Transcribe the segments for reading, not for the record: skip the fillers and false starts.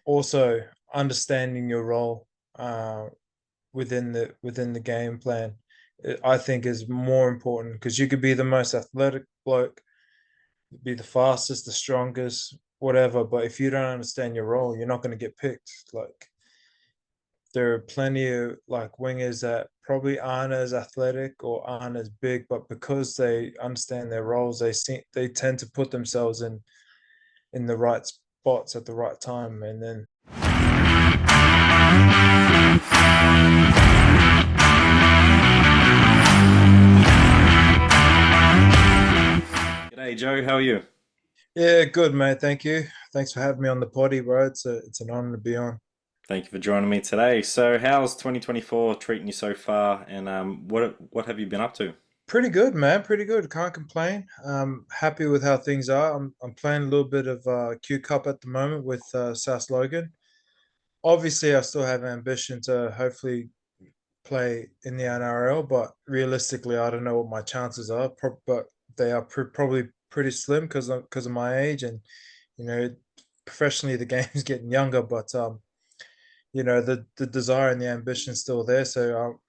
also understanding your role uh, within the game plan, I think is more important because you could be the most athletic bloke, be the fastest, the strongest, whatever, but if you don't understand your role, you're not going to get picked. Like there are plenty of like wingers that probably aren't as athletic or aren't as big, but because they understand their roles, they tend to put themselves in the right spots at the right time, and then G'day, Joe. How are you? yeah, good mate. Thank you. Thanks for having me on the potty, bro. It's an honor to be on. Thank you for joining me today. So, how's 2024 treating you so far? And what have you been up to? Pretty good, man. Pretty good. Can't complain. Happy with how things are. I'm playing a little bit of Q Cup at the moment with South Logan. Obviously, I still have ambition to hopefully play in the NRL, but realistically, I don't know what my chances are. But they are probably pretty slim because of my age, and you know, professionally the game's getting younger. But the desire and the ambition is still there. So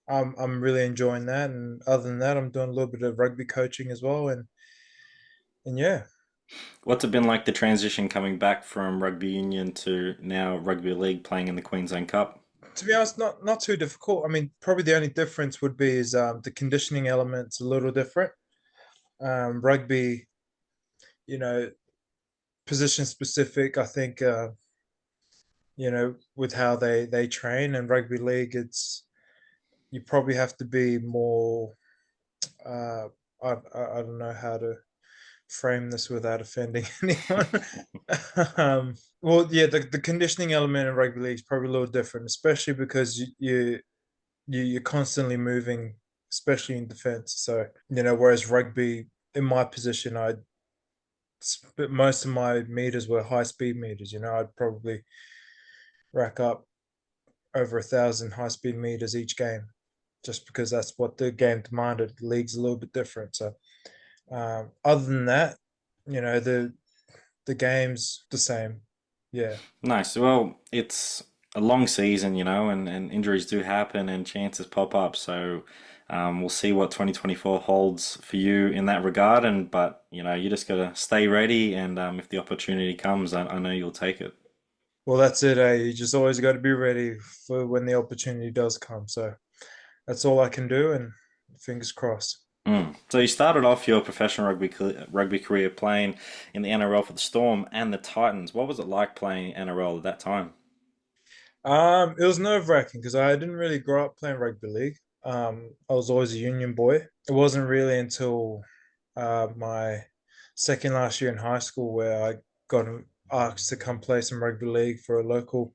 I'm really enjoying that. And other than that, I'm doing a little bit of rugby coaching as well. And yeah, What's it been like the transition coming back from rugby union to now rugby league playing in the Queensland Cup? to be honest, not too difficult. I mean, probably the only difference would be is the conditioning element's a little different. Rugby, you know, position specific. I think with how they train, and rugby league, it's you probably have to be more. Uh, I don't know how to frame this without offending anyone. Well, yeah, the conditioning element in rugby league is probably a little different, especially because you're constantly moving, especially in defense. So whereas rugby, in my position, I most of my meters were high speed meters. I'd probably rack up over 1,000 high speed meters each game, just because that's what the game demanded. The league's a little bit different. So other than that, the game's the same. Yeah. Nice. Well, it's a long season, and injuries do happen and chances pop up. So, we'll see what 2024 holds for you in that regard. But you just gotta stay ready, and if the opportunity comes, I know you'll take it. Well, that's it. You just always got to be ready for when the opportunity does come. So that's all I can do, and fingers crossed. Mm. So you started off your professional rugby career playing in the NRL for the Storm and the Titans. What was it like playing NRL at that time? It was nerve-wracking because I didn't really grow up playing rugby league. I was always a union boy. It wasn't really until my second last year in high school where I got asked to come play some rugby league for a local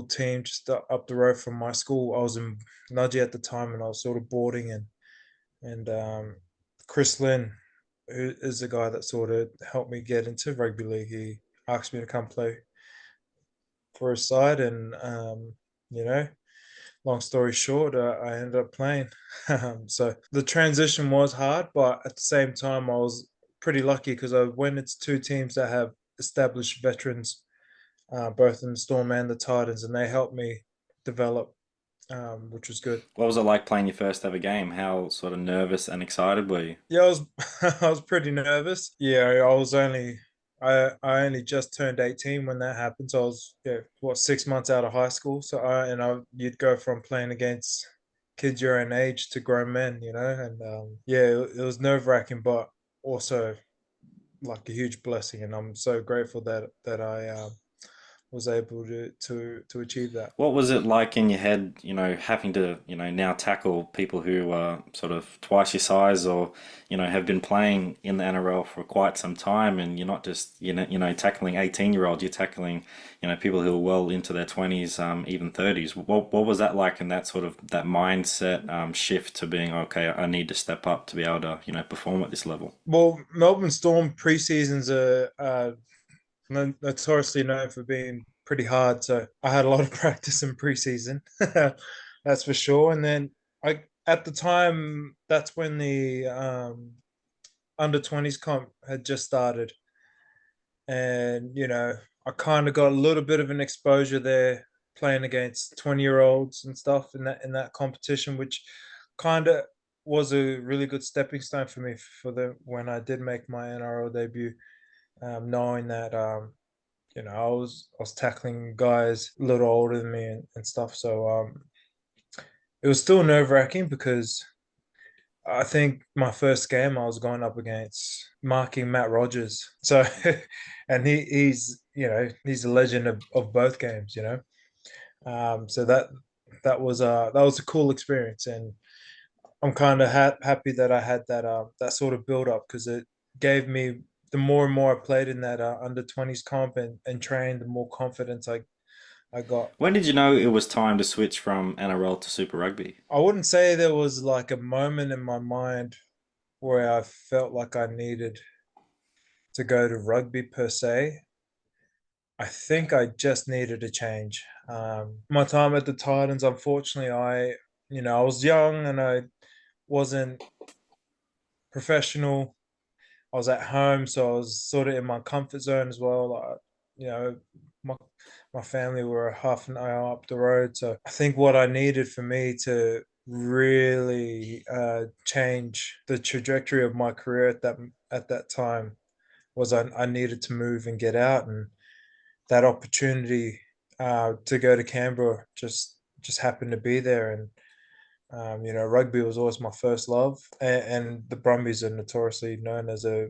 team just up the road from my school. I was in Nudgee at the time, and I was sort of boarding, and Chris Lynn, who is the guy that sort of helped me get into rugby league, he asked me to come play for his side, and you know, long story short, I ended up playing. So the transition was hard, but at the same time, I was pretty lucky because I went into two teams that have established veterans, both in the Storm and the Titans, and they helped me develop, which was good. What was it like playing your first ever game? How sort of nervous and excited were you? Yeah, I was I was pretty nervous. Yeah, I only just turned 18 when that happened. So I was, yeah, what, 6 months out of high school. So you'd go from playing against kids your own age to grown men, and yeah, it was nerve-wracking, but also like a huge blessing, and I'm so grateful that I was able to achieve that. What was it like in your head, having to, now tackle people who are sort of twice your size or, have been playing in the NRL for quite some time and you're not just, tackling 18-year-olds, you're tackling, people who are well into their 20s, even 30s. What was that like in that sort of that mindset shift to being, okay, I need to step up to be able to, perform at this level? Well, Melbourne Storm preseasons are notoriously known for being pretty hard. So I had a lot of practice in preseason, that's for sure. And then at the time, that's when the under 20s comp had just started, and I kind of got a little bit of an exposure there playing against 20-year-olds and stuff in that competition, which kind of was a really good stepping stone for me for the when I did make my NRL debut, knowing that I was tackling guys a little older than me and stuff. So it was still nerve wracking because I think my first game I was going up against marking Matt Rogers. So and he's a legend of both games, you know. So that was a cool experience, and I'm kind of happy that I had that sort of build up because it gave me the more and more I played in that under 20s comp and trained, the more confidence I got. When did you know it was time to switch from NRL to Super Rugby? I wouldn't say there was like a moment in my mind where I felt like I needed to go to rugby per se. I think I just needed a change. My time at the Titans, unfortunately, I was young and I wasn't professional. I was at home, so I was sort of in my comfort zone as well. Like, you know, my my family were half an hour up the road, so I think what I needed for me to really change the trajectory of my career at that time was I needed to move and get out, and that opportunity to go to Canberra just happened to be there, and rugby was always my first love, and the Brumbies are notoriously known as a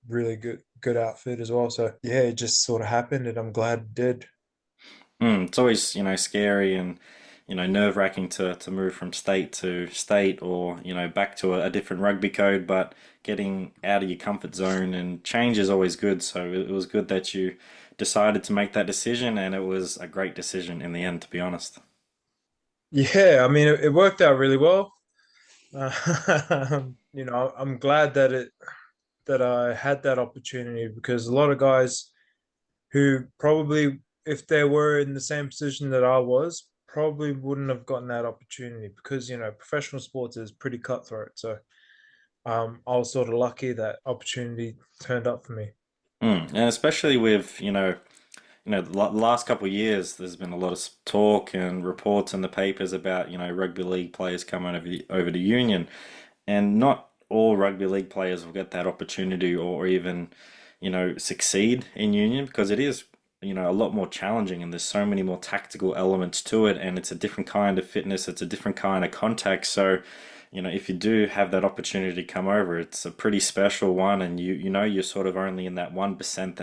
really good outfit as well. So yeah, it just sort of happened, and I'm glad it did. It's always, scary and, nerve-wracking to move from state to state or, back to a different rugby code, but getting out of your comfort zone and change is always good. So it was good that you decided to make that decision, and it was a great decision in the end, to be honest. Yeah, I mean, it worked out really well. I'm glad that I had that opportunity because a lot of guys who probably, if they were in the same position that I was, probably wouldn't have gotten that opportunity because professional sports is pretty cutthroat. So I was sort of lucky that opportunity turned up for me. And especially with, the last couple of years, there's been a lot of talk and reports in the papers about, rugby league players coming over to Union, and not all rugby league players will get that opportunity or even, succeed in Union because it is, a lot more challenging and there's so many more tactical elements to it, and it's a different kind of fitness, it's a different kind of contact. So, if you do have that opportunity to come over, it's a pretty special one, and you're sort of only in that 1%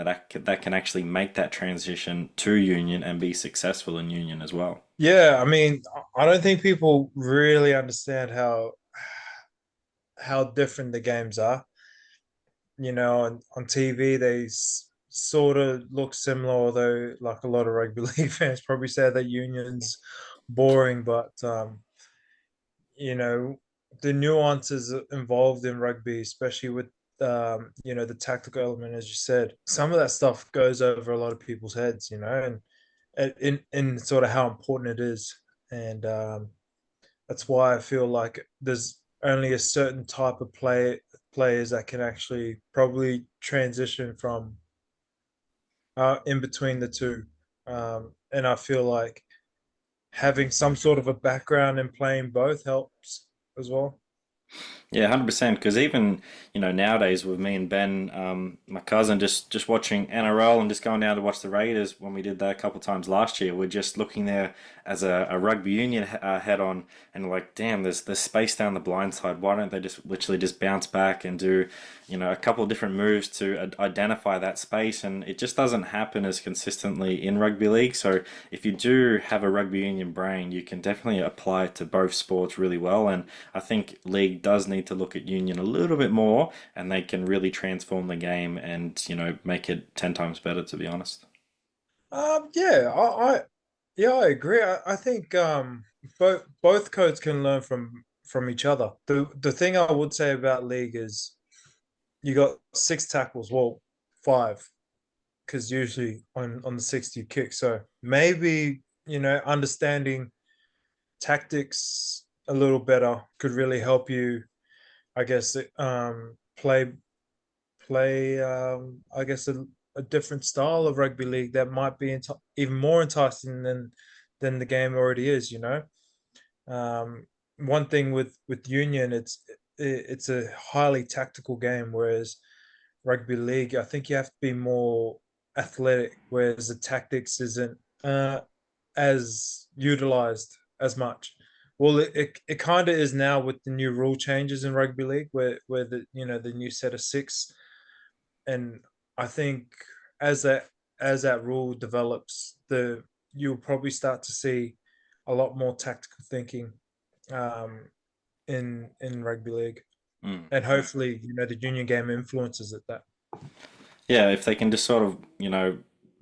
that can actually make that transition to Union and be successful in Union as well. Yeah, I mean, I don't think people really understand how different the games are. On TV they sort of look similar, although like a lot of rugby league fans probably say that Union's boring, but you know, the nuances involved in rugby, especially with the tactical element, as you said, some of that stuff goes over a lot of people's heads, and in sort of how important it is, and that's why I feel like there's only a certain type of players that can actually probably transition from in between the two, and I feel like having some sort of a background in playing both helps as well. Yeah, 100%. Because even nowadays with me and Ben, my cousin, just watching NRL and just going down to watch the Raiders when we did that a couple of times last year, we're just looking there as a rugby union head on, and like, damn, there's space down the blind side. Why don't they just literally just bounce back and do a couple of different moves to identify that space? And it just doesn't happen as consistently in rugby league. So if you do have a rugby union brain, you can definitely apply it to both sports really well. And I think league does need to look at union a little bit more, and they can really transform the game and make it 10 times better, to be honest. Yeah, yeah, I agree. I think both codes can learn from each other. The thing I would say about league is you got six tackles, well, five, because usually on the sixth you kick. So maybe understanding tactics a little better could really help you. I guess play I guess a different style of rugby league that might be even more enticing than the game already is. Um, One thing with Union, it's a highly tactical game, whereas rugby league, I think you have to be more athletic, whereas the tactics isn't as utilized as much. Well, it kind of is now with the new rule changes in rugby league, where the new set of six, and I think as that rule develops, the you'll probably start to see a lot more tactical thinking um, in rugby league, Mm. and hopefully the union game influences it. That Yeah, if they can just sort of,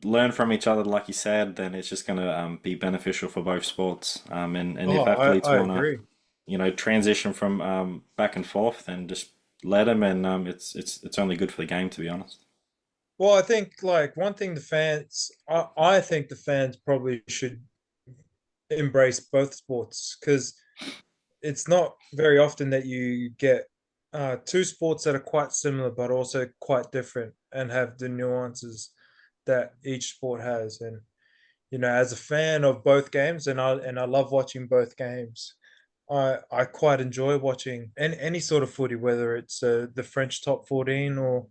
learn from each other, like you said, then it's just going to be beneficial for both sports. And oh, if I athletes I want to, agree. transition from back and forth, then just let them, and it's only good for the game, to be honest. Well, I think like one thing I think the fans probably should embrace both sports, because it's not very often that you get two sports that are quite similar but also quite different and have the nuances that each sport has. And as a fan of both games, and I love watching both games. I quite enjoy watching any sort of footy, whether it's the French top 14 or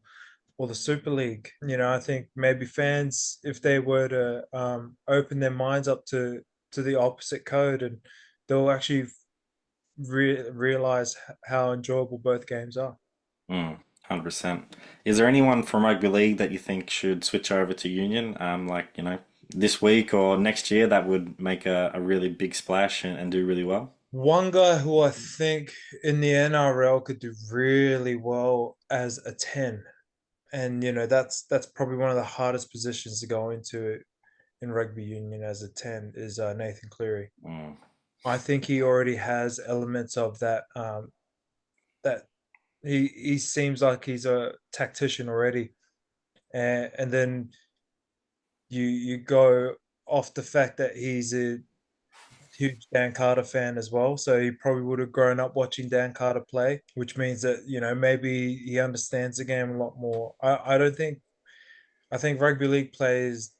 the Super League. I think maybe fans, if they were to open their minds up to the opposite code, and they'll actually realize how enjoyable both games are. 100%. Is there anyone from rugby league that you think should switch over to union, like, this week or next year, that would make a really big splash and do really well? One guy who I think in the NRL could do really well as a 10, and that's probably one of the hardest positions to go into in rugby union as a 10, is Nathan Cleary. Mm, I think he already has elements of that. That he seems like he's a tactician already, and then you go off the fact that he's a huge Dan Carter fan as well. So he probably would have grown up watching Dan Carter play, which means that maybe he understands the game a lot more. I don't think I think rugby league players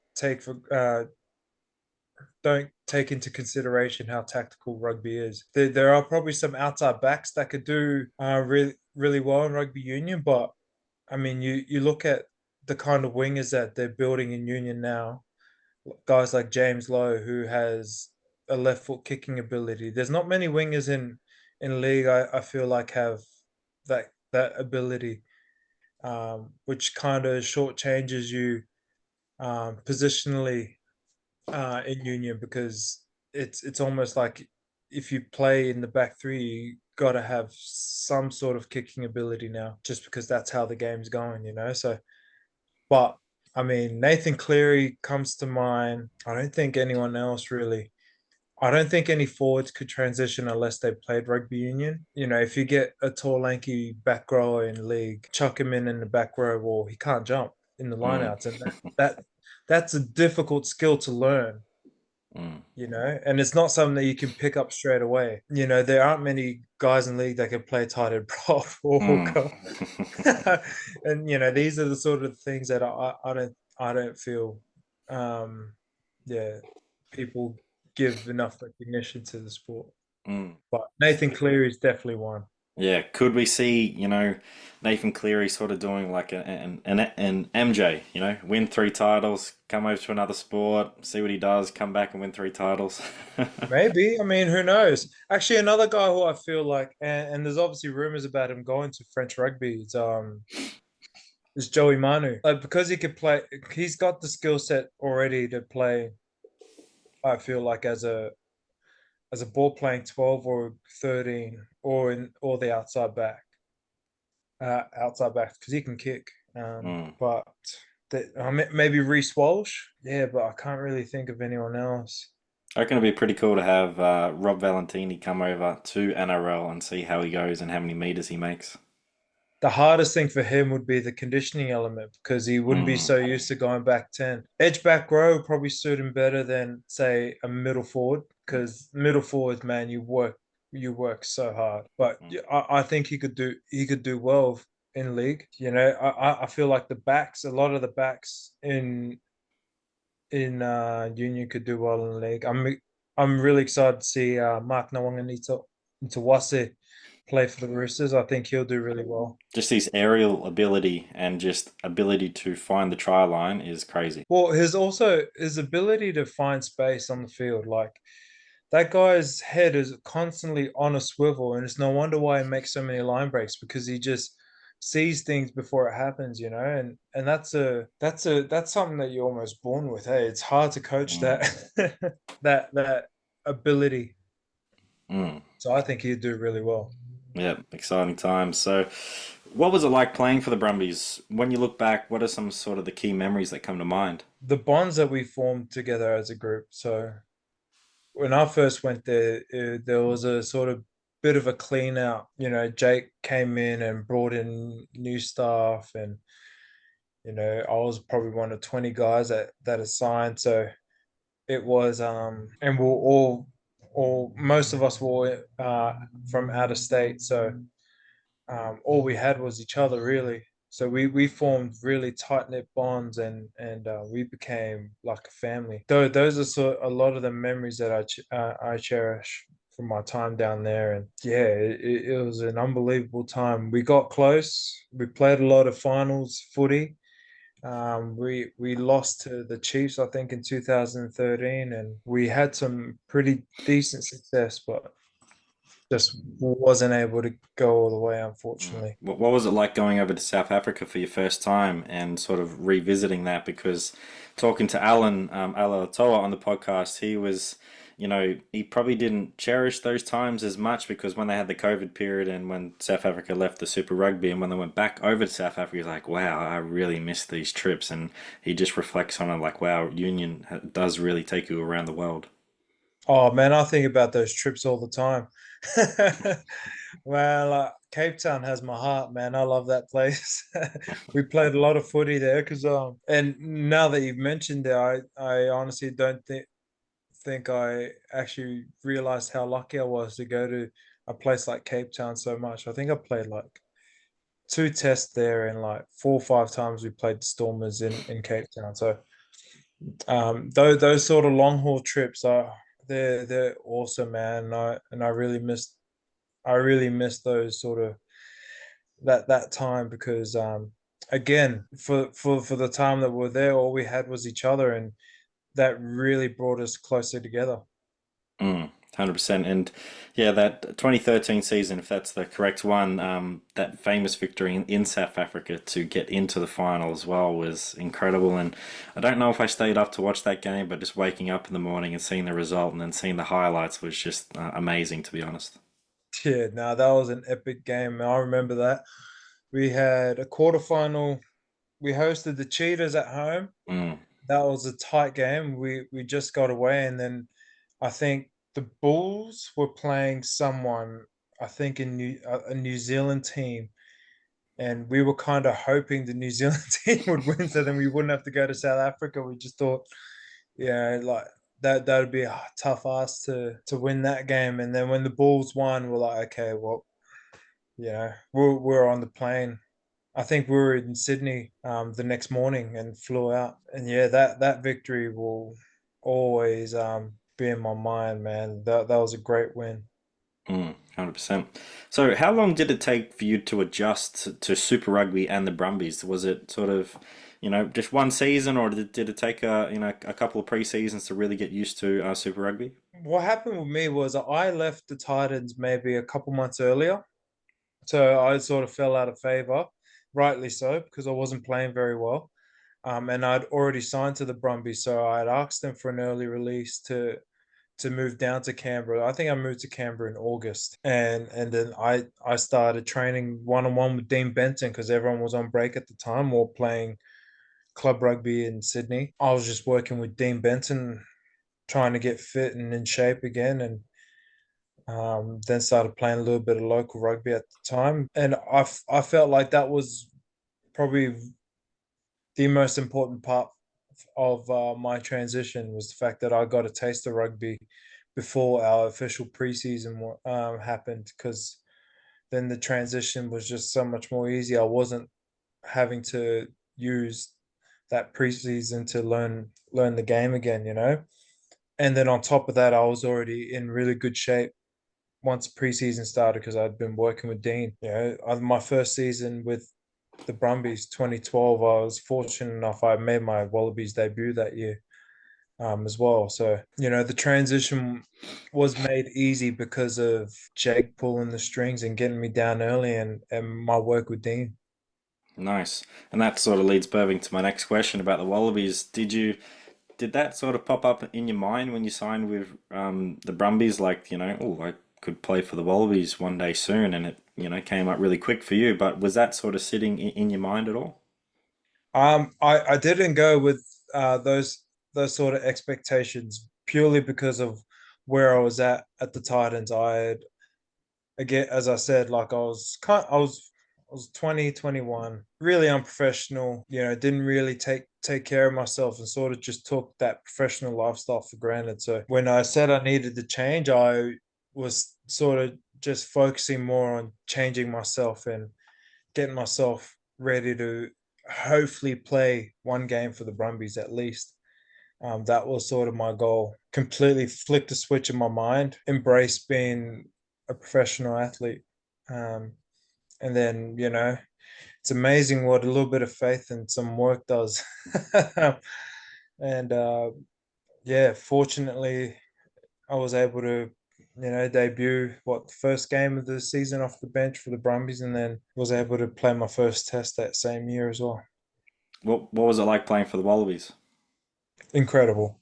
don't take into consideration how tactical rugby is. There are probably some outside backs that could do really really well in rugby union, but I mean, you look at the kind of wingers that they're building in union now, guys like James Lowe, who has a left foot kicking ability. There's not many wingers in league, I feel like, have that ability, which kind of shortchanges you positionally in union, because it's almost like if you play in the back three, you got to have some sort of kicking ability now, just because that's how the game's going. So, but I mean, Nathan Cleary comes to mind. I don't think anyone else really. I don't think any forwards could transition unless they played rugby union. If you get a tall, lanky back rower in league, chuck him in the back row, well, he can't jump in the mm, lineouts, and that's a difficult skill to learn. mm, And it's not something that you can pick up straight away. There aren't many guys in league that can play tight end prop or mm, hooker. And these are the sort of things that I don't feel um yeah, people give enough recognition to the sport. mm. But Nathan Cleary is definitely one. Yeah, could we see, Nathan Cleary sort of doing like an MJ, win three titles, come over to another sport, see what he does, come back and win three titles? Maybe. I mean, who knows? Actually, another guy who I feel like, and there's obviously rumors about him going to French rugby, is Joey Manu. Like, because he could play, he's got the skill set already to play. I feel like as a ball playing 12 or 13, or the outside back, because he can kick. Mm. But maybe Reece Walsh. Yeah, but I can't really think of anyone else. I reckon it'd be pretty cool to have Rob Valentini come over to NRL and see how he goes and how many meters he makes. The hardest thing for him would be the conditioning element, because he wouldn't be Mm, so used to going back 10. Edge back row would probably suit him better than, say, a middle forward, because middle forwards, man, you work so hard. But mm, yeah, I think he could do well in league. You know, I feel like a lot of the backs in Union could do well in the league. I'm really excited to see Mark Nawanga play for the Roosters. I think he'll do really well. Just his aerial ability and just ability to find the try line is crazy. Well, his ability to find space on the field, like that guy's head is constantly on a swivel, and it's no wonder why he makes so many line breaks because he just sees things before it happens, you know, and that's something that you're almost born with. Hey, it's hard to coach Mm, that that ability. mm. So I think he'd do really well. Yeah, exciting times. So, what was it like playing for the Brumbies? When you look back, what are some sort of the key memories that come to mind? The bonds that we formed together as a group. So when I first went there, there was a sort of bit of a clean out. You know, Jake came in and brought in new staff, and you know, I was probably one of 20 guys that assigned. So it was, and we're all most of us were from out of state. So all we had was each other really. So we formed really tight knit bonds, and we became like a family. Though those are a lot of the memories that I cherish from my time down there. And yeah, it was an unbelievable time. We got close. We played a lot of finals footy. We lost to the Chiefs, I think, in 2013, and we had some pretty decent success, but just wasn't able to go all the way, unfortunately. What was it like going over to South Africa for your first time and sort of revisiting that? Because talking to Alan Alatoa on the podcast, he was, he probably didn't cherish those times as much because when they had the COVID period and when South Africa left the Super Rugby and when they went back over to South Africa, he's like, wow, I really miss these trips. And he just reflects on it like, wow, Union does really take you around the world. Oh man, I think about those trips all the time. Well, Cape Town has my heart, man. I love that place. We played a lot of footy there because and now that you've mentioned it, I honestly don't think I actually realized how lucky I was to go to a place like Cape Town so much. I think I played like two tests there, and like 4 or 5 times we played Stormers in Cape Town. So those sort of long haul trips are they're awesome, man. And I really miss those sort of that time because again for the time that we're there, all we had was each other, and that really brought us closer together. 100%. And yeah, that 2013 season, if that's the correct one, that famous victory in South Africa to get into the final as well was incredible. And I don't know if I stayed up to watch that game, but just waking up in the morning and seeing the result and then seeing the highlights was just amazing, to be honest. Yeah, no, that was an epic game. I remember that. We had a quarterfinal. We hosted the Cheetahs at home. Mm, That was a tight game. We just got away, and then I think the Bulls were playing someone. I think a New Zealand team, and we were kind of hoping the New Zealand team would win, so then we wouldn't have to go to South Africa. We just thought, yeah, like that would be a tough ask to win that game. And then when the Bulls won, we're like, okay, well, we're on the plane. I think we were in Sydney the next morning and flew out. And yeah, that victory will always be in my mind, man. That was a great win. 100%. So, how long did it take for you to adjust to Super Rugby and the Brumbies? Was it sort of, just one season, or did it take a couple of pre-seasons to really get used to Super Rugby? What happened with me was I left the Titans maybe a couple months earlier. So I sort of fell out of favor, rightly so, because I wasn't playing very well. And I'd already signed to the Brumbies, so I'd asked them for an early release to move down to Canberra. I think I moved to Canberra in August, and then I started training one on one with Dean Benton because everyone was on break at the time or playing club rugby in Sydney. I was just working with Dean Benton, trying to get fit and in shape again, and then started playing a little bit of local rugby at the time. And I felt like that was probably the most important part of my transition was the fact that I got a taste of rugby before our official preseason happened because then the transition was just so much more easy. I wasn't having to use that preseason to learn the game again, you know. And then on top of that, I was already in really good shape once preseason started because I'd been working with Dean. You know, my first season with the Brumbies, 2012, I was fortunate enough I made my Wallabies debut that year as well. So, you know, the transition was made easy because of Jake pulling the strings and getting me down early and my work with Dean. Nice. And that sort of leads perfect to my next question about the Wallabies. Did that sort of pop up in your mind when you signed with the Brumbies? Like, oh, I could play for the Wallabies one day soon, and it, came up really quick for you. But was that sort of sitting in your mind at all? I didn't go with those sort of expectations purely because of where I was at the Titans. I had again, as I said, like I was 20, 21, really unprofessional, you know, didn't really take care of myself and sort of just took that professional lifestyle for granted. So when I said I needed to change, I was sort of just focusing more on changing myself and getting myself ready to hopefully play one game for the Brumbies at least. That was sort of my goal. Completely flicked a switch in my mind, embrace being a professional athlete. Um, and then, you know, it's amazing what a little bit of faith and some work does. and yeah, fortunately, I was able to, you know, debut the first game of the season off the bench for the Brumbies, and then was able to play my first test that same year as well. What was it like playing for the Wallabies? Incredible.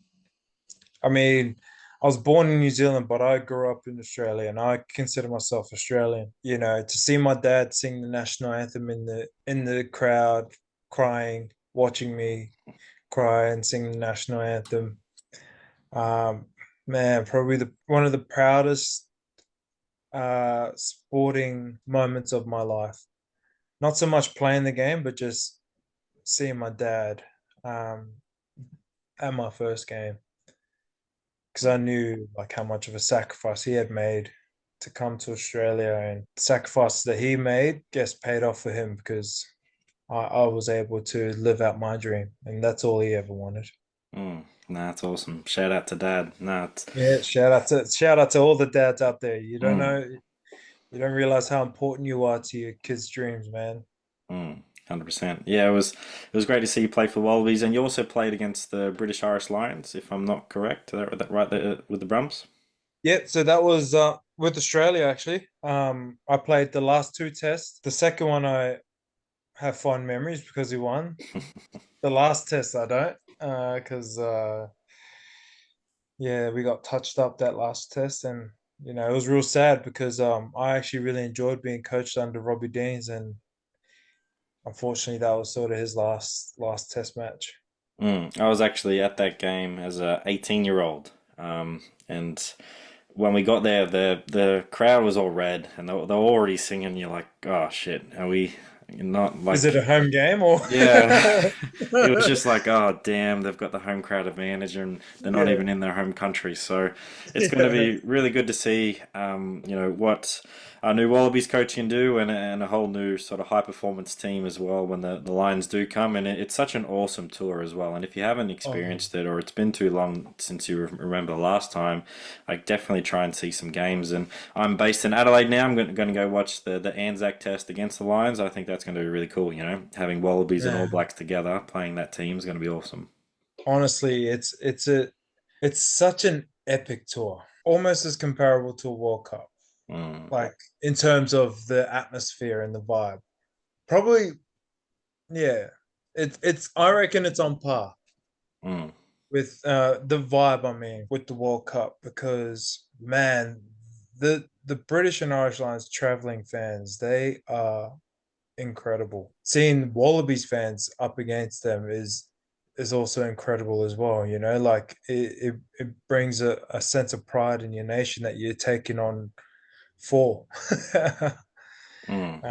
I mean, I was born in New Zealand, but I grew up in Australia, and I consider myself Australian. You know, to see my dad sing the national anthem in the crowd, crying, watching me cry and sing the national anthem. Um, Man, probably the one of the proudest sporting moments of my life. Not so much playing the game, but just seeing my dad um, at my first game. Because I knew like how much of a sacrifice he had made to come to Australia, and the sacrifices that he made gets paid off for him because I was able to live out my dream, and that's all he ever wanted. Mm, nah, that's awesome. Shout out to Dad. Nah, Yeah, shout out to all the dads out there. You don't mm, know, you don't realize how important you are to your kids' dreams, man. 100%. Yeah, it was great to see you play for the Wallabies, and you also played against the British Irish Lions, if I'm not correct. That right there with the Brums? Yeah, so that was with Australia actually. I played the last two tests. The second one I have fond memories because he won. The last test I don't, because yeah, we got touched up that last test, and you know it was real sad because I actually really enjoyed being coached under Robbie Deans, and unfortunately that was sort of his last test match. I was actually at that game as a 18-year-old, and when we got there, the crowd was all red, and they were already singing. You're like, oh shit, are we not Is it a like? home game or? Yeah, it was just like, oh damn, they've got the home crowd advantage, and they're not Yeah, even in their home country. So it's going to yeah. be really good to see, what our new Wallabies coach can do, and a whole new sort of high performance team as well when the Lions do come. And it's such an awesome tour as well. And if you haven't Oh, experienced it, or it's been too long since you remember the last time, like definitely try and see some games. And I'm based in Adelaide now. I'm going to go watch the Anzac Test against the Lions. I think that's going to be really cool. Having Wallabies and All man. Blacks together playing that team is going to be awesome. Honestly, it's such an epic tour, almost as comparable to a World Cup, Mm, like in terms of the atmosphere and the vibe. Probably, yeah. It's I reckon it's on par mm, with the vibe. I mean, with the World Cup because man, the British and Irish Lions traveling fans, they are incredible. Seeing Wallabies fans up against them is also incredible as well. You know, like it brings a sense of pride in your nation that you're taking on for. mm,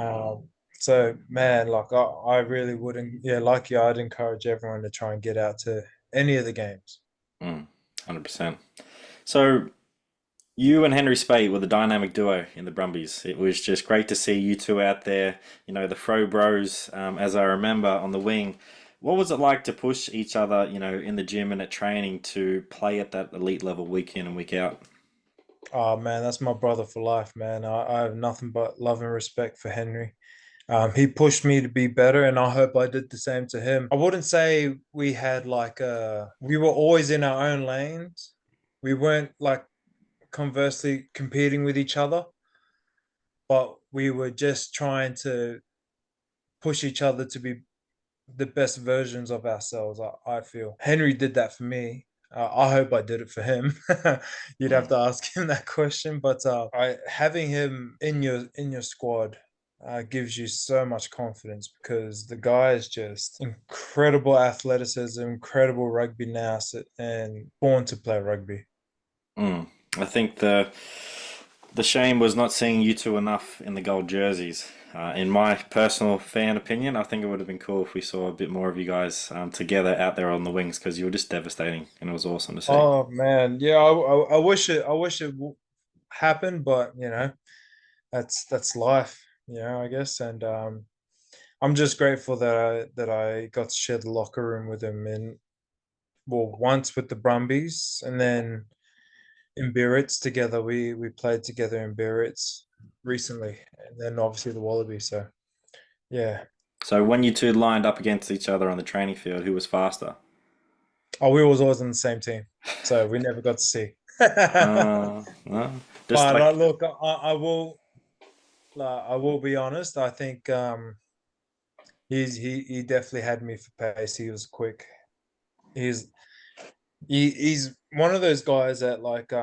So man, like I really wouldn't, yeah, like you, I'd encourage everyone to try and get out to any of the games. 100%. So You and Henry Spate were the dynamic duo in the Brumbies. It was just great to see you two out there, the Fro Bros, as I remember, on the wing. What was it like to push each other, in the gym and at training to play at that elite level week in and week out? Oh man, that's my brother for life, man. I have nothing but love and respect for Henry. He pushed me to be better, and I hope I did the same to him. I wouldn't say we had we were always in our own lanes. We weren't like conversely competing with each other, but we were just trying to push each other to be the best versions of ourselves. I feel Henry did that for me. I hope I did it for him. You'd have Mm, to ask him that question, but having him in your squad gives you so much confidence because the guy is just incredible athleticism, incredible rugby nous, and born to play rugby. mm. I think the shame was not seeing you two enough in the gold jerseys. In my personal fan opinion, I think it would have been cool if we saw a bit more of you guys together out there on the wings because you were just devastating and it was awesome to see. Oh man, yeah, I wish it happened, but that's life, I guess. And I'm just grateful that I got to share the locker room with him, and well, once with the Brumbies, and then in Biarritz together. We played together in Biarritz recently, and then obviously the Wallabies. So yeah. So when you two lined up against each other on the training field, who was faster? Oh, we was always on the same team, so we never got to see. But No, just like look, I will be honest. I think he definitely had me for pace. He was quick. He's he's one of those guys that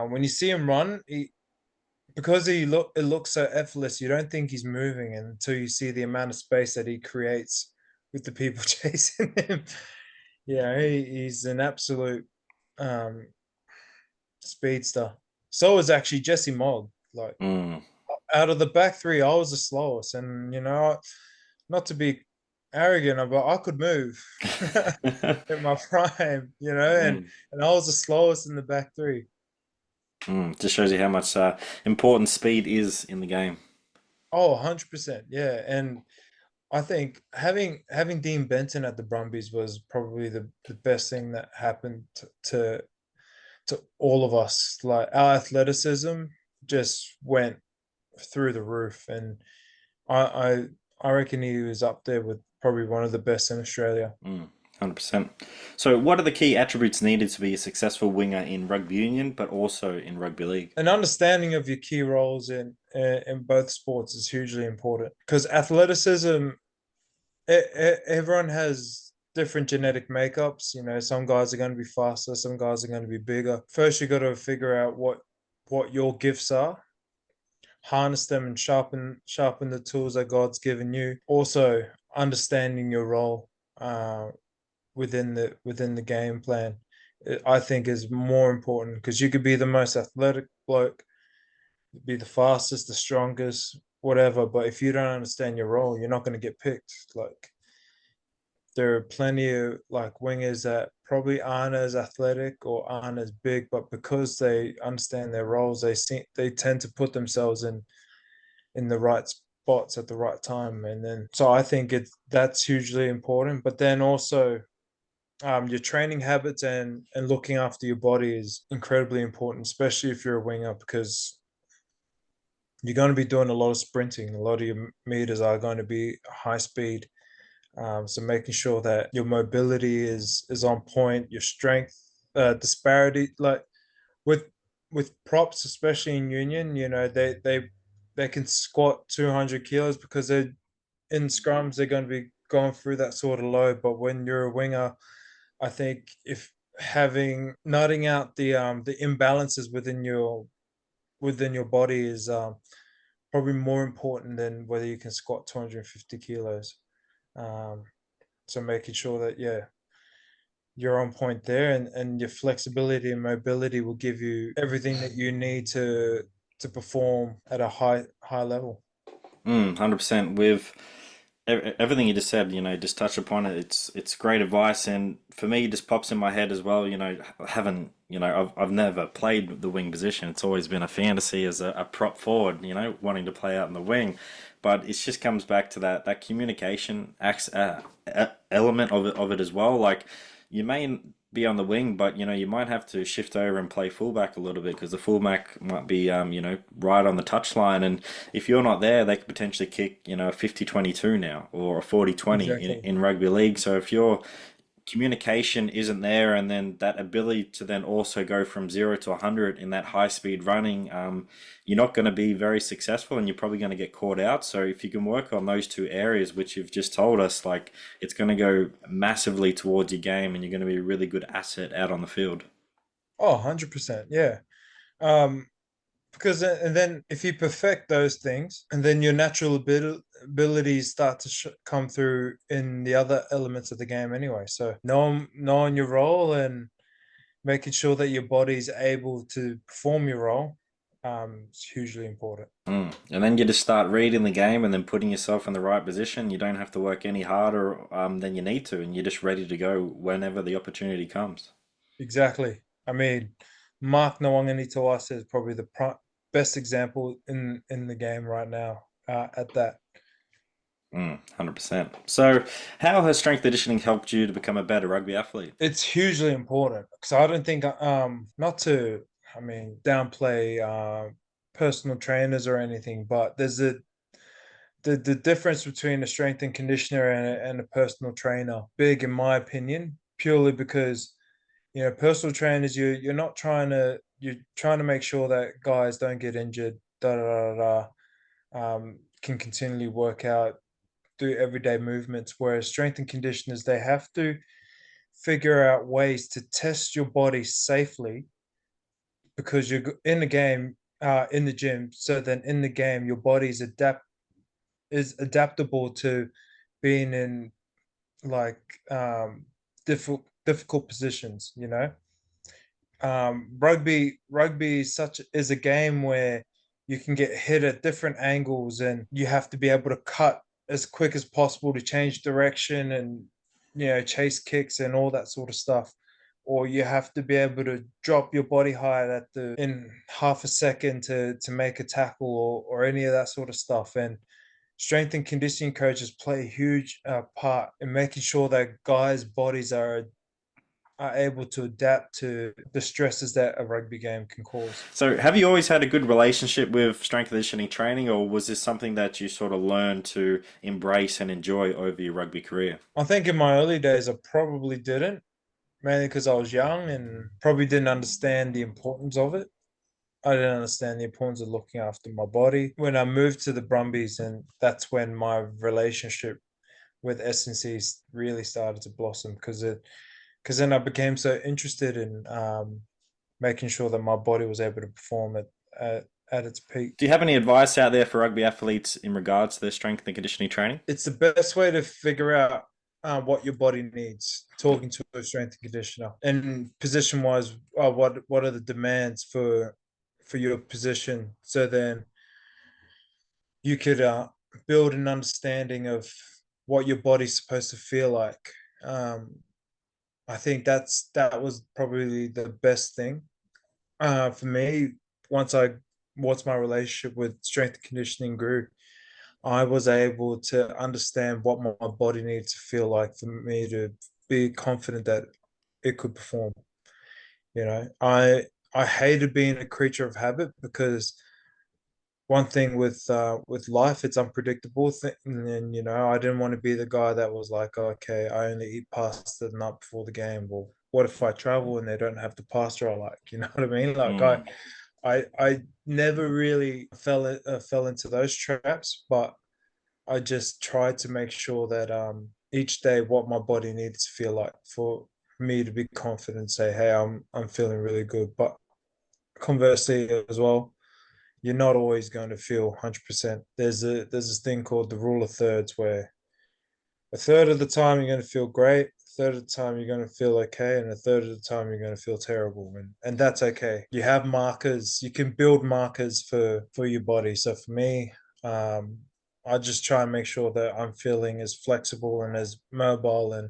when you see him run, because it looks so effortless, you don't think he's moving until you see the amount of space that he creates with the people chasing him. Yeah, he's an absolute um, speedster. So was actually Jesse Mogg. Like mm. out of the back three, I was the slowest, and not to be arrogant, but I could move in my prime, Mm. and I was the slowest in the back three. Just shows you how much important speed is in the game. Oh, 100%. Yeah. And I think having Dean Benton at the Brumbies was probably the best thing that happened to all of us. Like our athleticism just went through the roof, and I I, I reckon he was up there with probably one of the best in Australia. 100%. So, what are the key attributes needed to be a successful winger in rugby union, but also in rugby league? An understanding of your key roles in both sports is hugely important because athleticism, everyone has different genetic makeups. Some guys are going to be faster, some guys are going to be bigger. First, you got to figure out what your gifts are, harness them, and sharpen the tools that God's given you. Also, understanding your role within the game plan, I think, is more important because you could be the most athletic bloke, be the fastest, the strongest, whatever, but if you don't understand your role, you're not going to get picked. Like there are plenty of like wingers that probably aren't as athletic or aren't as big, but because they understand their roles, they tend to put themselves in the right spots at the right time. And then so I think that's hugely important. But then also your training habits and looking after your body is incredibly important, especially if you're a winger, because you're going to be doing a lot of sprinting. A lot of your meters are going to be high speed. So making sure that your mobility is on point, your strength disparity, like with props, especially in union, they can squat 200 kilos because they're in scrums. They're going to be going through that sort of load. But when you're a winger, I think if having nutting out the imbalances within your body is probably more important than whether you can squat 250 kilos. Um, so making sure that you're on point there, and your flexibility and mobility will give you everything that you need to perform at a high level. 100%. Everything you just said, just touch upon it. It's great advice, and for me, it just pops in my head as well. Haven't I've never played the wing position. It's always been a fantasy as a prop forward. Wanting to play out in the wing, but it just comes back to that communication element of it as well. Like you may be on the wing, but you might have to shift over and play fullback a little bit because the fullback might be right on the touchline, and if you're not there, they could potentially kick a 50-22 now or a 40-20 Exactly. in rugby league. So if your communication isn't there, and then that ability to then also go from 0 to 100 in that high speed running, you're not going to be very successful, and you're probably going to get caught out. So if you can work on those two areas, which you've just told us, like it's going to go massively towards your game, and you're going to be a really good asset out on the field. Oh, 100%. Yeah. Um, because and then if you perfect those things, and then your natural abilities start to come through in the other elements of the game anyway. So knowing your role and making sure that your body's able to perform your role, is hugely important. And then you just start reading the game and then putting yourself in the right position. You don't have to work any harder than you need to, and you're just ready to go whenever the opportunity comes. Exactly. I mean, Mark Nwangani to us is probably the best example in the game right now, at that. 100%. So, how has strength conditioning helped you to become a better rugby athlete? It's hugely important because I don't think, not to, I mean, downplay personal trainers or anything, but there's the difference between a strength and conditioner and a personal trainer big in my opinion, purely because personal trainers, you're not trying to, you're trying to make sure that guys don't get injured, da da da da, can continually work out, do everyday movements, whereas strength and conditioners, they have to figure out ways to test your body safely because you're in the game, in the gym. So then in the game, your body's is adaptable to being in, like, difficult positions. Rugby is a game where you can get hit at different angles, and you have to be able to cut as quick as possible to change direction and chase kicks and all that sort of stuff. Or you have to be able to drop your body height at the in half a second to make a tackle, or any of that sort of stuff. And strength and conditioning coaches play a huge part in making sure that guys' bodies are able to adapt to the stresses that a rugby game can cause. So, have you always had a good relationship with strength conditioning training, or was this something that you sort of learned to embrace and enjoy over your rugby career? I think in my early days, I probably didn't, mainly because I was young and probably didn't understand the importance of it. I didn't understand the importance of looking after my body. When I moved to the Brumbies, and that's when my relationship with S&C really started to blossom, because then I became so interested in, making sure that my body was able to perform at its peak. Do you have any advice out there for rugby athletes in regards to their strength and conditioning training? It's the best way to figure out what your body needs. Talking to a strength and conditioner, and position wise, what are the demands for your position? So then you could build an understanding of what your body's supposed to feel like. Um, I think that was probably the best thing for me. Once I once my relationship with strength and conditioning grew, I was able to understand what my body needed to feel like for me to be confident that it could perform. I hated being a creature of habit, because one thing with life, it's unpredictable. And I didn't want to be the guy that was like, okay, I only eat pasta the night before the game. Well, what if I travel and they don't have the pasta I like? You know what I mean? Like Mm. I never really fell into those traps, but I just tried to make sure that each day what my body needed to feel like for me to be confident and say, hey, I'm feeling really good. But conversely as well, you're not always going to feel 100%. There's this thing called the rule of thirds, where a third of the time you're going to feel great, a third of the time you're going to feel okay, and a third of the time you're going to feel terrible, and that's okay. You have markers, you can build markers for your body. So for me, um I just try and make sure that I'm feeling as flexible and as mobile and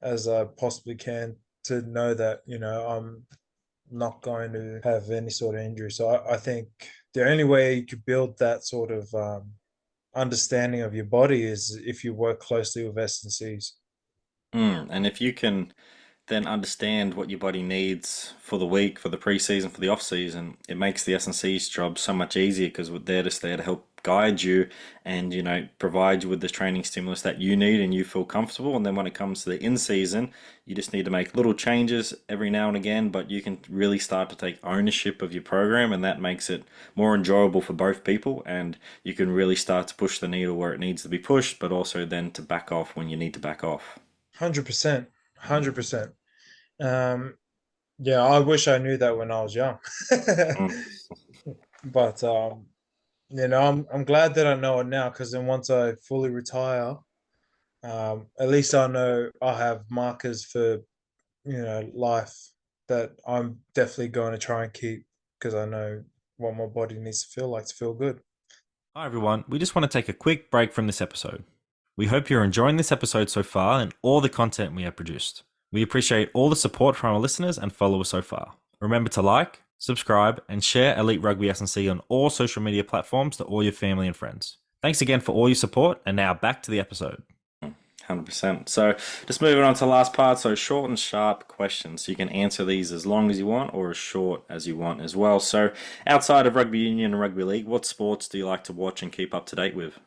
as I possibly can to know that, I'm not going to have any sort of injury. So I think the only way you could build that sort of understanding of your body is if you work closely with S&Cs. And if you can then understand what your body needs for the week, for the preseason, for the off season, it makes the S&C's job so much easier because they're just there to help guide you and provide you with the training stimulus that you need and you feel comfortable. And then when it comes to the in season, you just need to make little changes every now and again, but you can really start to take ownership of your program, and that makes it more enjoyable for both people. And you can really start to push the needle where it needs to be pushed, but also then to back off when you need to back off. 100%. 100%. Um, yeah, I wish I knew that when I was young. Mm. But I'm glad that I know it now because then once I fully retire, at least I know I have markers for life that I'm definitely going to try and keep because I know what my body needs to feel like to feel good. Hi, everyone. We just want to take a quick break from this episode. We hope you're enjoying this episode so far and all the content we have produced. We appreciate all the support from our listeners and followers so far. Remember to like, subscribe, and share Elite Rugby S&C on all social media platforms to all your family and friends. Thanks again for all your support, and now back to the episode. 100%. So, just moving on to the last part. So, short and sharp questions. So, you can answer these as long as you want or as short as you want as well. So, outside of rugby union and rugby league, what sports do you like to watch and keep up to date with?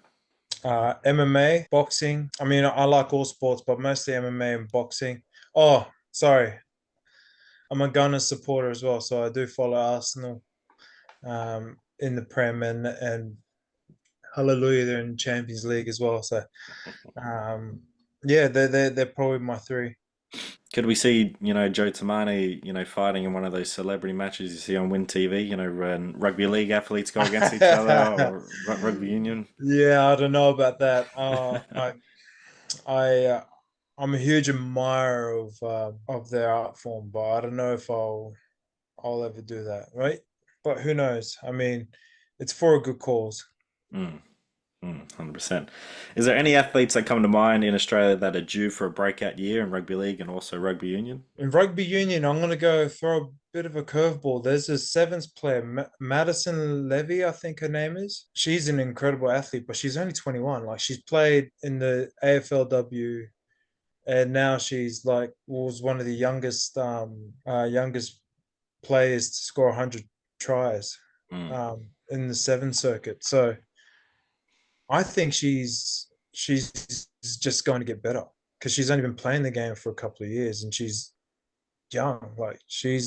MMA, boxing. I mean, I like all sports, but mostly MMA and boxing. Oh, sorry. I'm a Gunners supporter as well, so I do follow Arsenal in the Prem and hallelujah, they're in Champions League as well. So um, yeah, they're probably my three. Could we see, Joe Tomane, fighting in one of those celebrity matches you see on Win TV, when rugby league athletes go against each other or rugby union? Yeah, I don't know about that. I I'm a huge admirer of their art form, but I don't know if I'll ever do that, right? But who knows? I mean, it's for a good cause. Mm, 100%. Is there any athletes that come to mind in Australia that are due for a breakout year in rugby league and also rugby union? In rugby union, I'm gonna go throw a bit of a curveball. There's a sevens player, Madison Levy, I think her name is. She's an incredible athlete, but she's only 21. Like she's played in the AFLW, and now she's like was one of the youngest players to score 100 tries Mm, in the seven circuit. So I think she's just going to get better because she's only been playing the game for a couple of years and she's young. Like she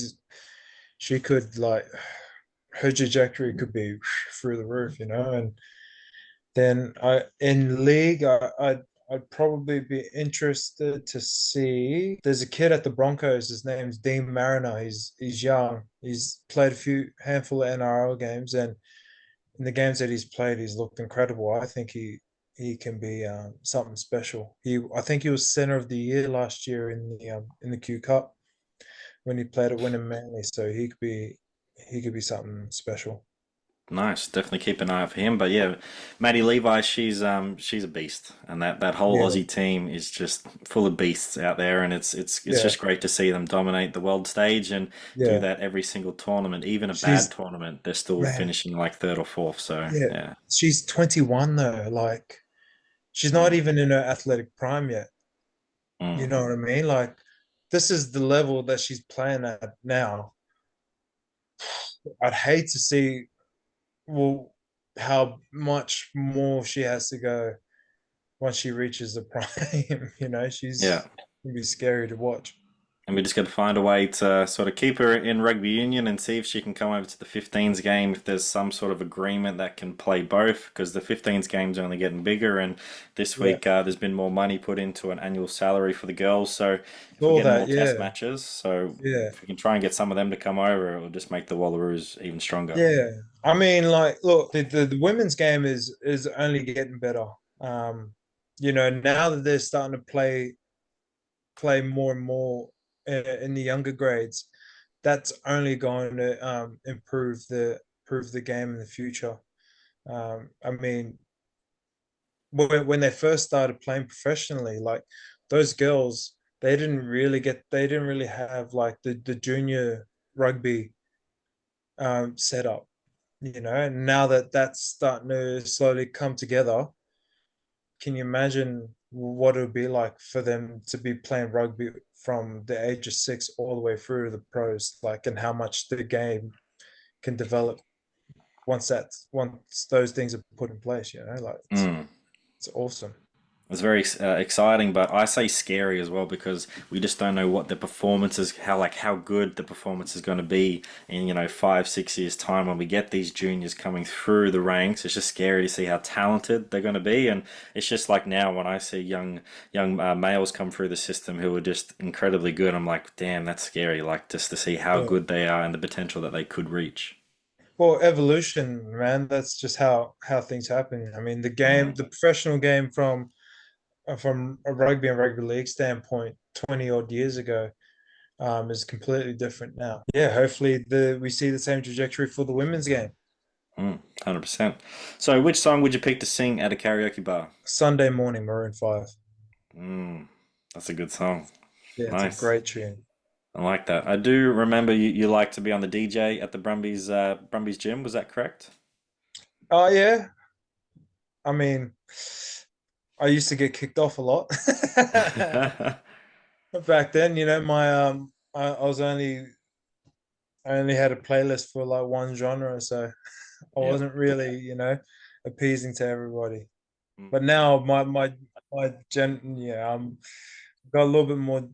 could like her trajectory could be through the roof, and then I in league I'd probably be interested to see. There's a kid at the Broncos. His name's Dean Mariner. He's young. He's played a few handful of NRL games, and in the games that he's played, he's looked incredible. I think he can be something special. I think he was center of the year last year in the Q Cup when he played at Wynnum Manly. So he could be something special. nice. Definitely keep an eye out for him. But yeah, Maddie Levi, she's a beast, and that whole Yeah, Aussie team is just full of beasts out there, and it's yeah, just great to see them dominate the world stage and do yeah. that every single tournament, even a bad She's tournament, they're still man, finishing like third or fourth. So yeah. yeah. She's 21 though. Like she's not Mm, even in her athletic prime yet. You mm. know what I mean? Like this is the level that she's playing at now. I'd hate to see well how much more she has to go once she reaches the prime. Yeah. She's gonna be scary to watch. And we just got to find a way to sort of keep her in rugby union and see if she can come over to the 15s game if there's some sort of agreement that can play both because the 15s game's only getting bigger and this Yeah, week there's been more money put into an annual salary for the girls. So if we're all getting that. more test Yeah, matches, so yeah, if we can try and get some of them to come over, it'll just make the Wallaroos even stronger. yeah. I mean, like, look, the women's game is only getting better. Now that they're starting to play more and more in the younger grades, that's only going to improve the game in the future. I mean, when they first started playing professionally, like those girls, they didn't really have like the junior rugby set up, you know. And now that that's starting to slowly come together, can you imagine what it would be like for them to be playing rugby from the age of 6 all the way through to the pros, like, and how much the game can develop once those things are put in place, you know, like Mm. it's awesome. It's very exciting, but I say scary as well because we just don't know what the performance is, how good the performance is going to be in 5 6 years time when we get these juniors coming through the ranks. It's just scary to see how talented they're going to be, and it's just like now when I see young males come through the system who are just incredibly good. I'm like, damn, that's scary. Like just to see how Yeah. good they are and the potential that they could reach. Well, evolution, man, that's just how things happen. I mean, Mm. the professional game from a rugby and rugby league standpoint 20 odd years ago is completely different now. Yeah, hopefully the we see the same trajectory for the women's game. 100%. So, which song would you pick to sing at a karaoke bar? Sunday morning, Maroon 5. Mm, that's a good song. Yeah, it's a Nice. great tune. I like that. I do remember you like to be on the DJ at the Brumbies gym. Was that correct? Oh yeah, I mean, I used to get kicked off a lot back then. You know, I only had a playlist for like one genre, so I Yeah. wasn't really, you know, appeasing to everybody. Mm. But now my gen yeah, got a little bit more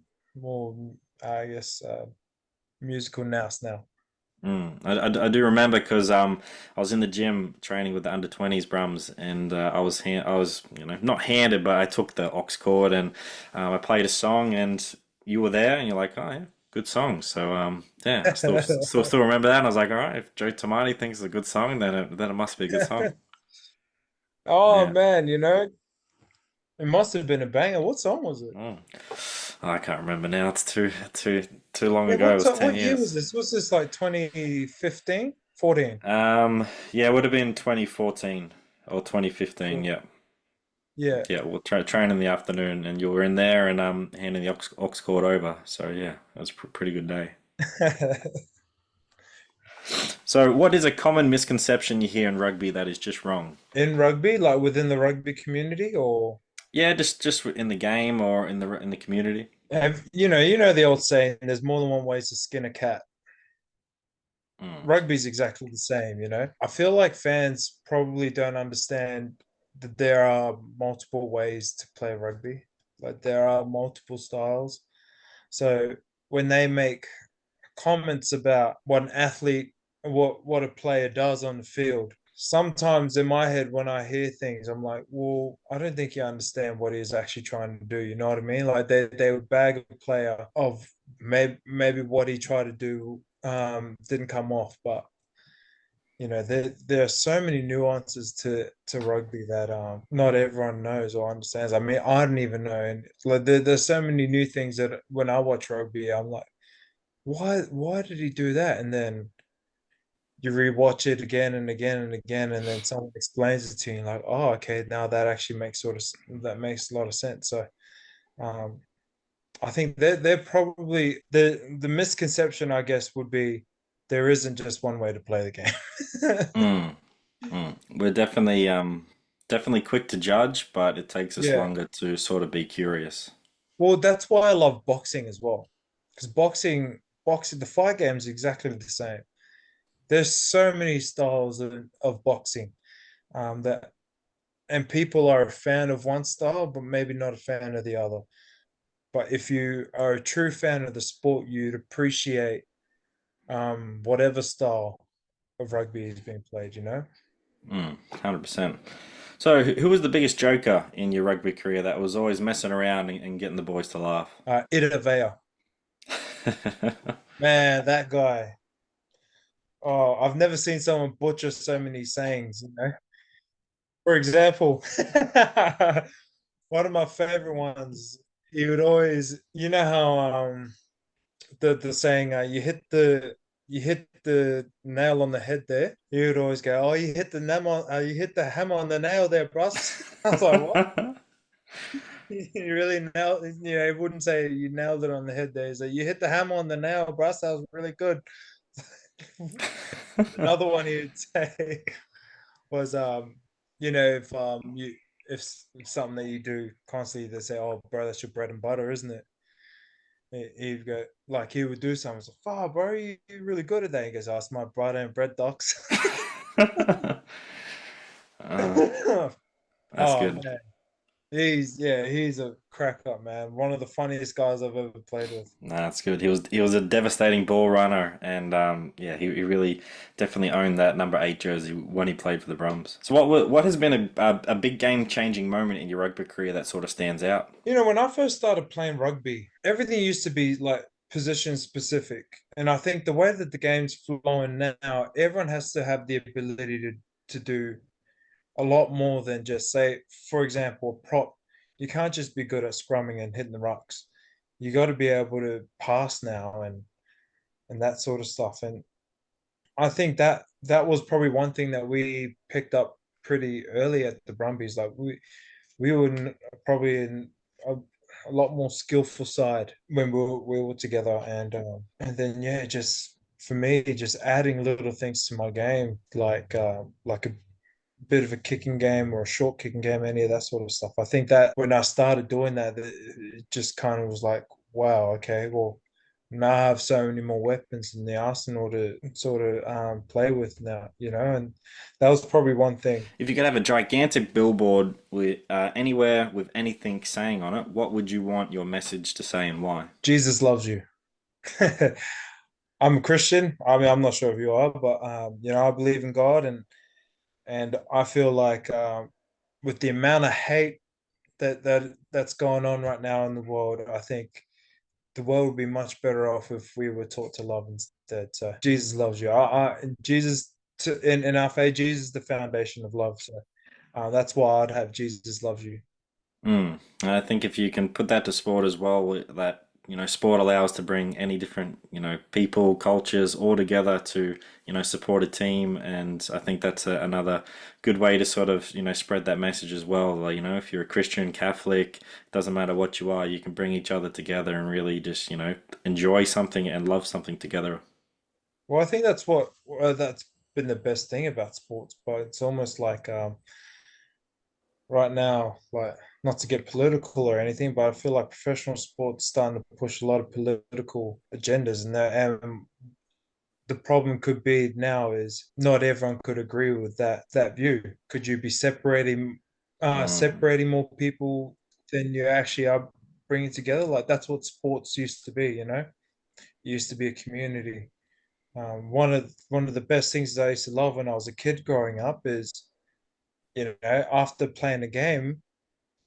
I guess musical nous now. I do remember because I was in the gym training with the under 20s Brums and I was not handed but I took the aux cord and I played a song and you were there and you're like, oh yeah, good song. So yeah, I still remember that and I was like, all right, if Joe Tomane thinks it's a good song then it must be a good song. Oh Yeah. man, you know, it must have been a banger. What song was it? Mm. I can't remember now. It's too long Yeah, ago. It was 10 what year was years. this? Was this like 2015, 14? Yeah, it would have been 2014 or 2015. Cool. Yeah. Yeah. Yeah, we'll train in the afternoon, and you were in there and handing the aux cord over. So yeah, it was a pretty good day. So, what is a common misconception you hear in rugby that is just wrong? In rugby, like within the rugby community, or Yeah, just in the game or in the community. have you know the old saying, there's more than one way to skin a cat. Mm, Rugby's exactly the same, you know. I feel like fans probably don't understand that there are multiple ways to play rugby. Like there are multiple styles. So when they make comments about what an athlete, what a player does on the field, sometimes in my head when I hear things, I'm like, well, I don't think you understand what he's actually trying to do. You know what I mean? Like they would bag a player of maybe what he tried to do didn't come off, but you know there are so many nuances to rugby that not everyone knows or understands. I mean, I don't even know, and like there's so many new things that when I watch rugby, I'm like, why did he do that? And then you rewatch it again and again and again, and then someone explains it to you, like, oh, okay, now that actually makes that makes a lot of sense. So um, I think they're probably the misconception, I guess, would be there isn't just one way to play the game. mm, We're definitely quick to judge, but it takes us Yeah. longer to sort of be curious. Well, that's why I love boxing as well. Because boxing, the fight game is exactly the same. There's so many styles of boxing that, and people are a fan of one style, but maybe not a fan of the other. But if you are a true fan of the sport, you'd appreciate whatever style of rugby is being played, you know? 100%. So, who was the biggest joker in your rugby career that was always messing around and getting the boys to laugh? Ida. Man, that guy. Oh, I've never seen someone butcher so many sayings, you know? For example, one of my favorite ones, he would always, you know how the saying you hit the nail on the head there. He would always go, "Oh, you hit the hammer on the nail there, bros." I was like, "What?" You really nailed. He wouldn't say you nailed it on the head there. He's like, "You hit the hammer on the nail, bros. That was really good." Another one he would say was, if if something that you do constantly, they say, "Oh, bro, that's your bread and butter, isn't it?" He'd go like he would do something. It's like, "Oh, bro, you're really good at that." He goes, "Oh, it's my butter and bread docs." Uh, that's Oh good. man, he's a crack up man. One of the funniest guys I've ever played with. Nah, that's good. He was a devastating ball runner, and yeah, he really definitely owned that number 8 jersey when he played for the Brums. So what has been a big game changing moment in your rugby career that sort of stands out? When I first started playing rugby, everything used to be like position specific. And I think the way that the game's flowing now, everyone has to have the ability to do a lot more than just say, for example, a prop. You can't just be good at scrumming and hitting the rucks. You got to be able to pass now and that sort of stuff. And I think that was probably one thing that we picked up pretty early at the Brumbies. Like we were probably in a lot more skillful side when we were together, and then yeah, just for me, just adding little things to my game, like a bit of a kicking game or a short kicking game, any of that sort of stuff. I think that when I started doing that, it just kind of was like, wow, okay, well, now I have so many more weapons in the arsenal to sort of play with now, and that was probably one thing. If you could have a gigantic billboard with anywhere with anything saying on it, what would you want your message to say and why? Jesus loves you. I'm a Christian. I mean, I'm not sure if you are, but I believe in God, and I feel like with the amount of hate that's going on right now in the world, I think the world would be much better off if we were taught to love instead. So Jesus loves you. Jesus in our faith, Jesus is the foundation of love. So that's why I'd have Jesus loves you. Mm. And I think if you can put that to sport as well, that sport allows to bring any different people, cultures all together to support a team, and I think that's another good way to sort of spread that message as well. Like, if you're a Christian, Catholic, doesn't matter what you are, you can bring each other together and really just enjoy something and love something together. Well, I think that's been the best thing about sports, but it's almost like right now, like not to get political or anything, but I feel like professional sports starting to push a lot of political agendas, and the problem could be now is not everyone could agree with that view. Could you be Mm. separating more people than you actually are bringing together? Like that's what sports used to be, It used to be a community. One of the best things that I used to love when I was a kid growing up is, after playing a game,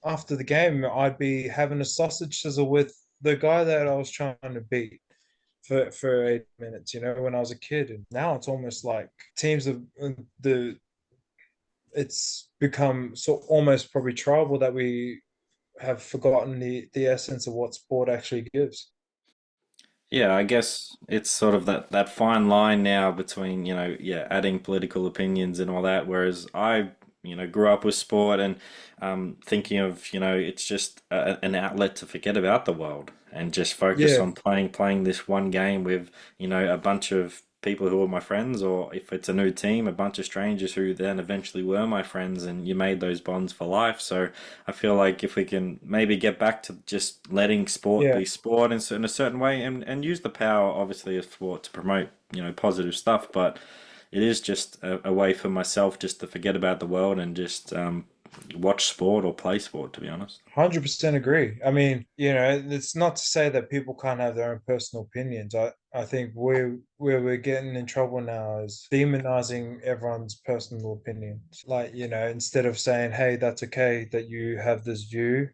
after the game, I'd be having a sausage sizzle with the guy that I was trying to beat for 8 minutes, when I was a kid. And now it's almost like teams of the it's become so almost probably tribal that we have forgotten the essence of what sport actually gives. Yeah, I guess it's sort of that fine line now between, yeah, adding political opinions and all that. Whereas I, grew up with sport and thinking of, it's just an outlet to forget about the world and just focus Yeah, on playing this one game with, a bunch of people who are my friends, or if it's a new team, a bunch of strangers who then eventually were my friends, and you made those bonds for life. So I feel like if we can maybe get back to just letting sport yeah. be sport in a certain way, and use the power, obviously, of sport to promote, positive stuff, but it is just a way for myself just to forget about the world and just watch sport or play sport, to be honest. 100% agree. I mean, it's not to say that people can't have their own personal opinions. I think where we're getting in trouble now is demonizing everyone's personal opinions. Like, instead of saying, hey, that's okay that you have this view,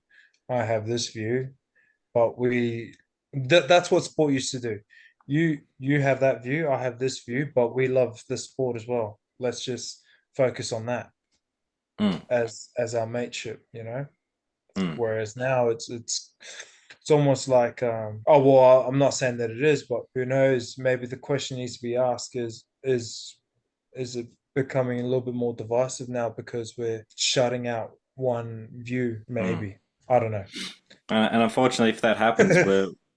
I have this view, but that's what sport used to do. You have that view, I have this view, but we love the sport as well. Let's just focus on that Mm, as our mateship. mm. Whereas now it's It's almost like, oh well, I'm not saying that it is, but who knows? Maybe the question needs to be asked is it becoming a little bit more divisive now because we're shutting out one view? Mm. Maybe, I don't know. And unfortunately, if that happens,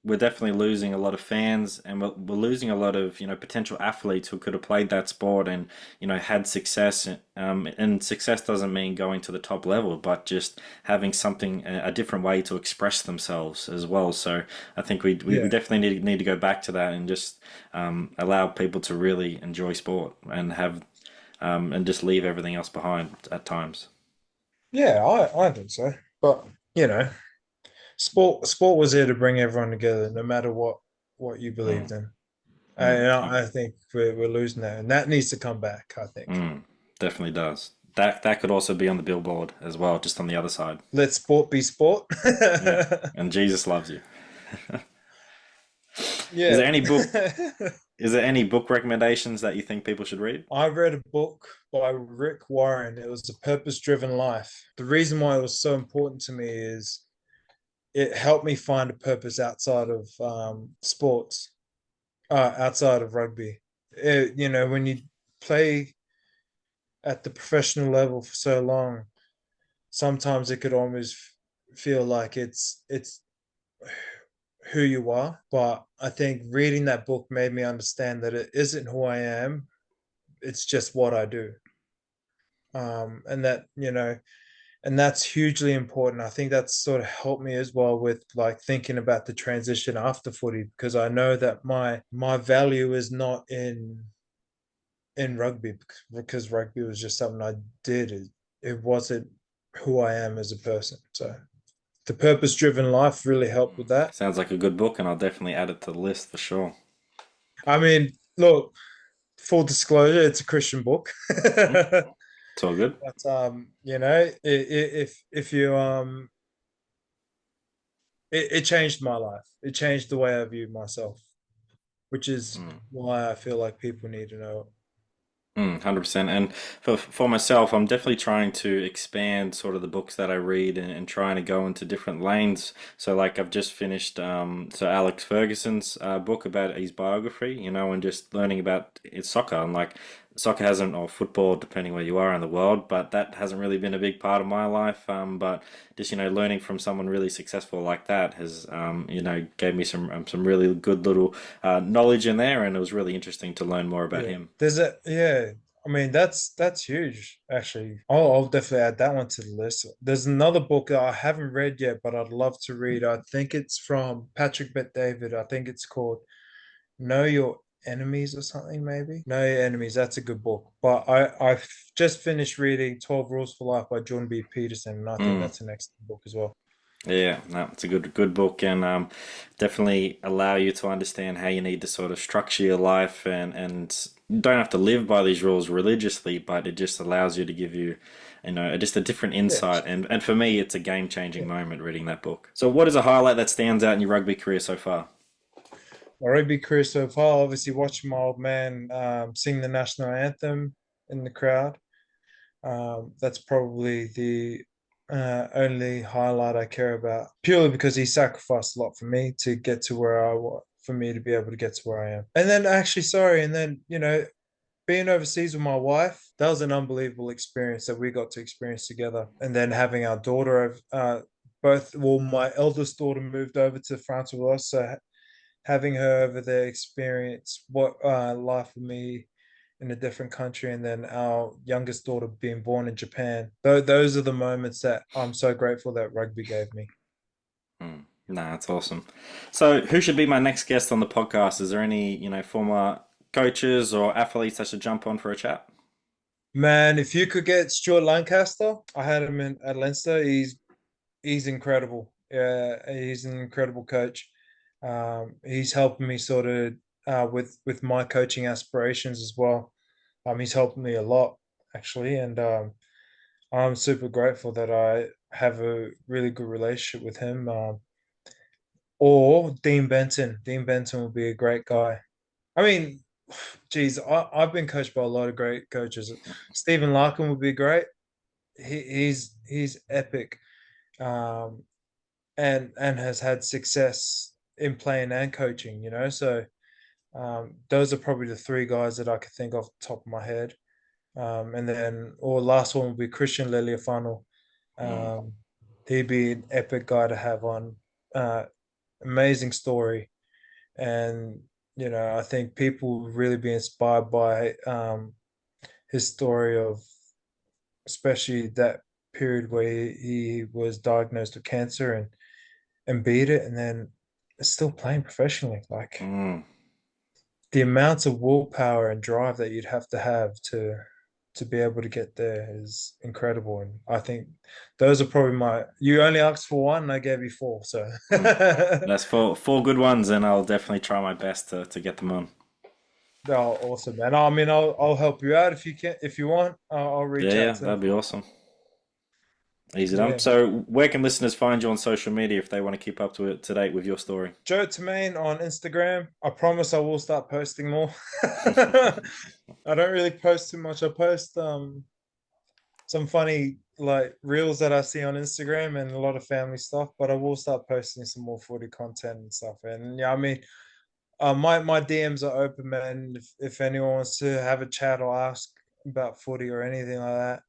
we're definitely losing a lot of fans, and we're losing a lot of potential athletes who could have played that sport and had success. And success doesn't mean going to the top level, but just having something a different way to express themselves as well. So I think we Yeah, definitely need to go back to that and just allow people to really enjoy sport and have and just leave everything else behind at times. yeah, I think so. But you know, sport was here to bring everyone together, no matter what you Mm, believed in. mm. And I think we're losing that, and that needs to come back. I think. Mm, definitely does. That could also be on the billboard as well, just on the other side. Let sport be sport. Yeah. And Jesus loves you. Is there Yeah. any book is there any book recommendations that you think people should read? I read a book by Rick Warren. It was A Purpose Driven Life. The reason why it was so important to me is it helped me find a purpose outside of sports, outside of rugby. When you play at the professional level for so long, sometimes it could almost feel like it's who you are. But I think reading that book made me understand that it isn't who I am. It's just what I do. And that, and that's hugely important. I think that's sort of helped me as well with like thinking about the transition after footy, because I know that my value is not in rugby, because rugby was just something I did. It wasn't who I am as a person. So the purpose driven life really helped with that. Sounds like a good book, and I'll definitely add it to the list for sure. I mean, look, full disclosure, it's a Christian book. Mm, But it's all good. if you it changed my life. It changed the way I view myself, which is Mm. why I feel like people need to know. 100%. And for myself, I'm definitely trying to expand sort of the books that I read and trying to go into different lanes. So like I've just finished so Alex Ferguson's book about his biography, and just learning about it's soccer and like soccer hasn't or football, depending where you are in the world, but that hasn't really been a big part of my life. But just learning from someone really successful like that has gave me some really good little knowledge in there, and it was really interesting to learn more about Yeah, him. there's a yeah. I mean, that's huge. Actually, I'll definitely add that one to the list. There's another book that I haven't read yet, but I'd love to read. I think it's from Patrick Bet David. I think it's called Know Your Enemies or something, maybe. Know Your Enemies. That's a good book. But I've just finished reading 12 Rules for Life by Jordan B. Peterson, and I think Mm. that's an excellent book as well. Yeah, no, it's a good book, and definitely allow you to understand how you need to sort of structure your life, and you don't have to live by these rules religiously, but it just allows you to give you, just a different Yeah, insight. And for me, it's a game-changing moment reading that book. So, what is a highlight that stands out in your rugby career so far? my rugby career so far, obviously watching my old man sing the national anthem in the crowd. That's probably the only highlight I care about, purely because he sacrificed a lot for me to get to where I was, for me to be able to get to where I am. And then actually, sorry, and then being overseas with my wife, that was an unbelievable experience that we got to experience together. And then having our daughter, my eldest daughter moved over to France with us, so having her over there experience what life with me in a different country, and then our youngest daughter being born in Japan. Those are the moments that I'm so grateful that rugby gave me. Mm. Nah, that's awesome. So, who should be my next guest on the podcast? Is there any, former coaches or athletes that should jump on for a chat? Man, if you could get Stuart Lancaster, I had him at Leinster. He's incredible. Yeah, he's an incredible coach. He's helping me sort of with my coaching aspirations as well. He's helped me a lot actually, and I'm super grateful that I have a really good relationship with him. Or Dean Benton. Dean Benton will be a great guy. I mean, geez, I've been coached by a lot of great coaches. Stephen Larkin would be great. He's epic. Um, and has had success in playing and coaching. So those are probably the three guys that I could think off the top of my head. And then, or last one would be Christian Liliafano. Mm. He'd be an epic guy to have on. Amazing story, and I think people would really be inspired by his story of, especially that period where he was diagnosed with cancer and beat it, and then is still playing professionally. Like, Mm. the amounts of willpower and drive that you'd have to be able to get there is incredible. And I think those are probably you only asked for one and I gave you four. So Mm. That's four good ones, and I'll definitely try my best to get them on. oh, awesome, man. I mean, I'll help you out if you can, if you want. I'll Yeah, reach yeah, out to them. that'd be awesome. Easy done. Yeah. So, where can listeners find you on social media if they want to keep up to date with your story? Joe Tomane on Instagram. I promise I will start posting more. I don't really post too much. I post some funny like reels that I see on Instagram and a lot of family stuff, but I will start posting some more footy content and stuff. And yeah, I mean, my DMs are open, man. If anyone wants to have a chat or ask about footy or anything like that,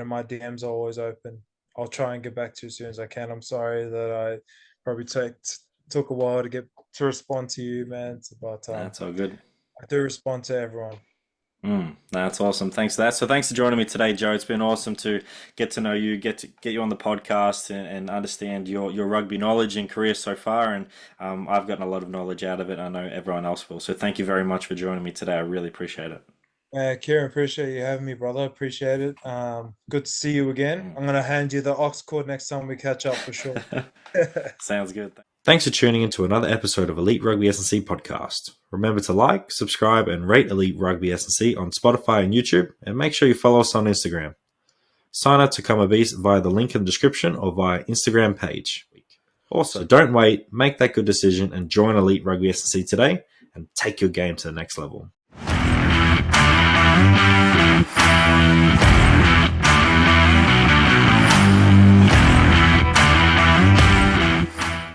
my DMs are always open. I'll try and get back to you as soon as I can. I'm sorry that I probably took a while to get to respond to you, man. But That's all good. I do respond to everyone. That's awesome. Thanks for that. So thanks for joining me today, Joe. It's been awesome to get to know you, get you on the podcast, and understand your rugby knowledge and career so far. And I've gotten a lot of knowledge out of it. I know everyone else will. So thank you very much for joining me today. I really appreciate it. Kieran, appreciate you having me, brother. Appreciate it. Good to see you again. I'm gonna hand you the aux cord next time we catch up for sure. Sounds good. Thanks for tuning in to another episode of Elite Rugby S&C podcast. Remember to like, subscribe, and rate Elite Rugby S&C on Spotify and YouTube, and make sure you follow us on Instagram. Sign up to become a beast via the link in the description or via Instagram page. Also, don't wait, make that good decision and join Elite Rugby S&C today and take your game to the next level.